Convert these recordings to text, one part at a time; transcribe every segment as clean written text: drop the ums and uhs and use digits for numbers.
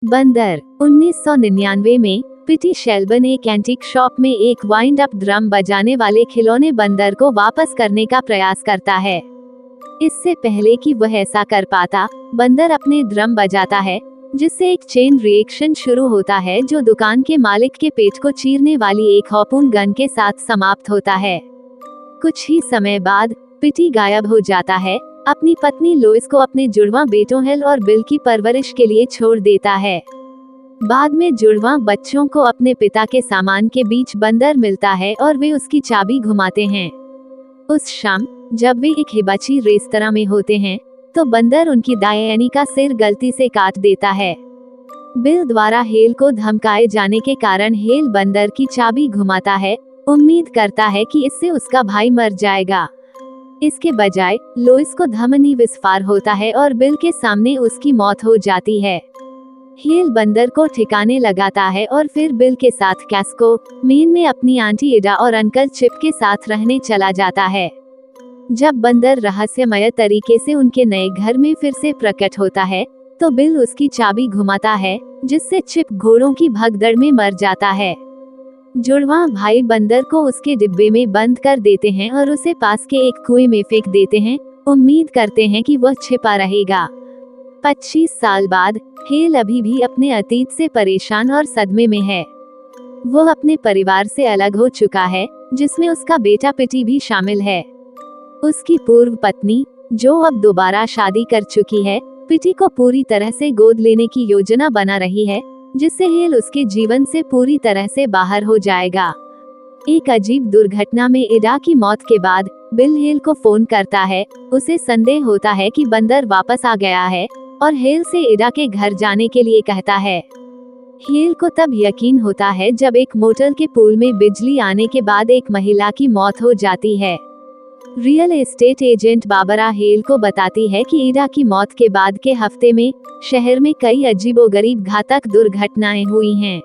बंदर। 1999 में पीटी शेल्बन एक एंटीक शॉप में एक वाइंड अप ड्रम बजाने वाले खिलौने बंदर को वापस करने का प्रयास करता है। इससे पहले कि वह ऐसा कर पाता, बंदर अपने ड्रम बजाता है, जिससे एक चेन रिएक्शन शुरू होता है जो दुकान के मालिक के पेट को चीरने वाली एक हार्पून गन के साथ समाप्त होता है। कुछ ही समय बाद पीटी गायब हो जाता है, अपनी पत्नी लोइस को अपने जुड़वां बेटों हेल और बिल की परवरिश के लिए छोड़ देता है। बाद में जुड़वां बच्चों को अपने पिता के सामान के बीच बंदर मिलता है और वे उसकी चाबी घुमाते हैं। उस शाम जब वे एक हिबाची रेस्तरां में होते हैं, तो बंदर उनकी दायानी का सिर गलती से काट देता है। बिल द्वारा हेल को धमकाए जाने के कारण हेल बंदर की चाबी घुमाता है, उम्मीद करता है कि इससे उसका भाई मर जाएगा। इसके बजाय लोइस को धमनी विस्फार होता है और बिल के सामने उसकी मौत हो जाती है। हेल बंदर को ठिकाने लगाता है और फिर बिल के साथ कैस्को, मेन में अपनी आंटी एडा और अंकल चिप के साथ रहने चला जाता है। जब बंदर रहस्यमय तरीके से उनके नए घर में फिर से प्रकट होता है, तो बिल उसकी चाबी घुमाता है, जिससे चिप घोड़ों की भगदड़ में मर जाता है। जुड़वां भाई बंदर को उसके डिब्बे में बंद कर देते हैं और उसे पास के एक कुएं में फेंक देते हैं, उम्मीद करते हैं कि वह छिपा रहेगा। 25 साल बाद हेल अभी भी अपने अतीत से परेशान और सदमे में है। वह अपने परिवार से अलग हो चुका है, जिसमें उसका बेटा पीटी भी शामिल है। उसकी पूर्व पत्नी, जो अब दोबारा शादी कर चुकी है, पीटी को पूरी तरह से गोद लेने की योजना बना रही है, जिससे हेल उसके जीवन से पूरी तरह से बाहर हो जाएगा। एक अजीब दुर्घटना में एडा की मौत के बाद बिल हेल को फोन करता है। उसे संदेह होता है कि बंदर वापस आ गया है और हेल से एडा के घर जाने के लिए कहता है। हेल को तब यकीन होता है जब एक मोटल के पूल में बिजली आने के बाद एक महिला की मौत हो जाती है। Real estate agent Barbara Hale को बताती है कि एडा की मौत के बाद के हफ्ते में शहर में कई अजीबोगरीब घातक दुर्घटनाएं हुई हैं।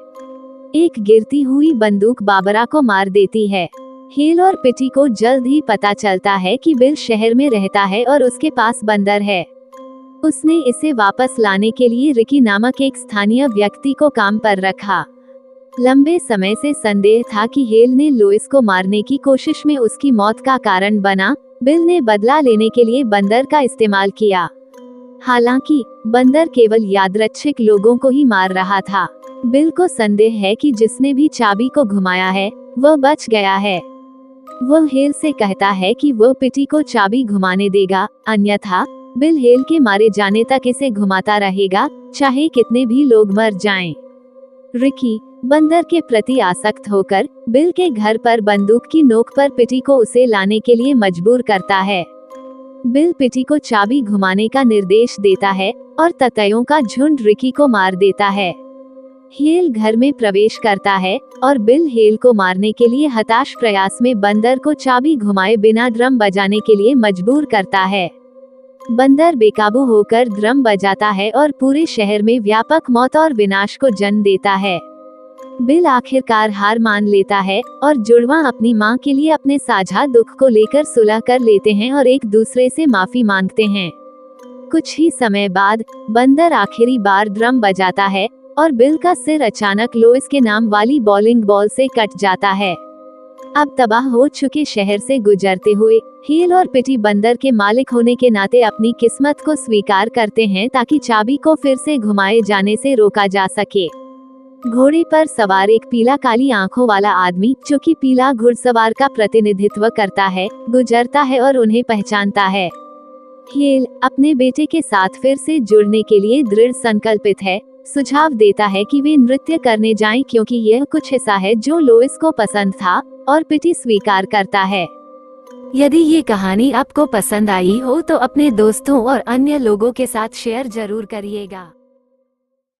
एक गिरती हुई बंदूक बाबरा को मार देती है। हेल और पीटी को जल्द ही पता चलता है कि बिल शहर में रहता है और उसके पास बंदर है। उसने इसे वापस लाने के लिए रिकी नामक एक स्थानीय व्यक्ति को काम पर रखा। लंबे समय से संदेह था कि हेल ने लोइस को मारने की कोशिश में उसकी मौत का कारण बना। बिल ने बदला लेने के लिए बंदर का इस्तेमाल किया। हालांकि बंदर केवल यादृच्छिक लोगों को ही मार रहा था। बिल को संदेह है कि जिसने भी चाबी को घुमाया है, वह बच गया है। वह हेल से कहता है कि वह पीटी को चाबी घुमाने देगा, अन्यथा बिल हेल के मारे जाने तक इसे घुमाता रहेगा, चाहे कितने भी लोग मर जाएं। रिकी बंदर के प्रति आसक्त होकर बिल के घर पर बंदूक की नोक पर पीटी को उसे लाने के लिए मजबूर करता है। बिल पीटी को चाबी घुमाने का निर्देश देता है और ततैयों का झुंड रिकी को मार देता है। हेल घर में प्रवेश करता है और बिल हेल को मारने के लिए हताश प्रयास में बंदर को चाबी घुमाए बिना ड्रम बजाने के लिए मजबूर करता है। बंदर बेकाबू होकर ड्रम बजाता है और पूरे शहर में व्यापक मौत और विनाश को जन्म देता है। बिल आखिरकार हार मान लेता है और जुड़वां अपनी मां के लिए अपने साझा दुख को लेकर सुलह कर लेते हैं और एक दूसरे से माफी मांगते हैं। कुछ ही समय बाद बंदर आखिरी बार ड्रम बजाता है और बिल का सिर अचानक लोइस के नाम वाली बॉलिंग बॉल से कट जाता है। अब तबाह हो चुके शहर से गुजरते हुए हेल और पीटी बंदर के मालिक होने के नाते अपनी किस्मत को स्वीकार करते हैं, ताकि चाबी को फिर से घुमाए जाने से रोका जा सके। घोड़े पर सवार एक पीला काली आंखों वाला आदमी, जो कि पीला घुड़सवार का प्रतिनिधित्व करता है, गुजरता है और उन्हें पहचानता है। हेल अपने बेटे के साथ फिर से जुड़ने के लिए दृढ़ संकल्पित है, सुझाव देता है कि वे नृत्य करने जाएं क्योंकि यह कुछ ऐसा है जो लोइस को पसंद था, और पीटी स्वीकार करता है। यदि ये कहानी आपको पसंद आई हो तो अपने दोस्तों और अन्य लोगों के साथ शेयर जरूर करिएगा।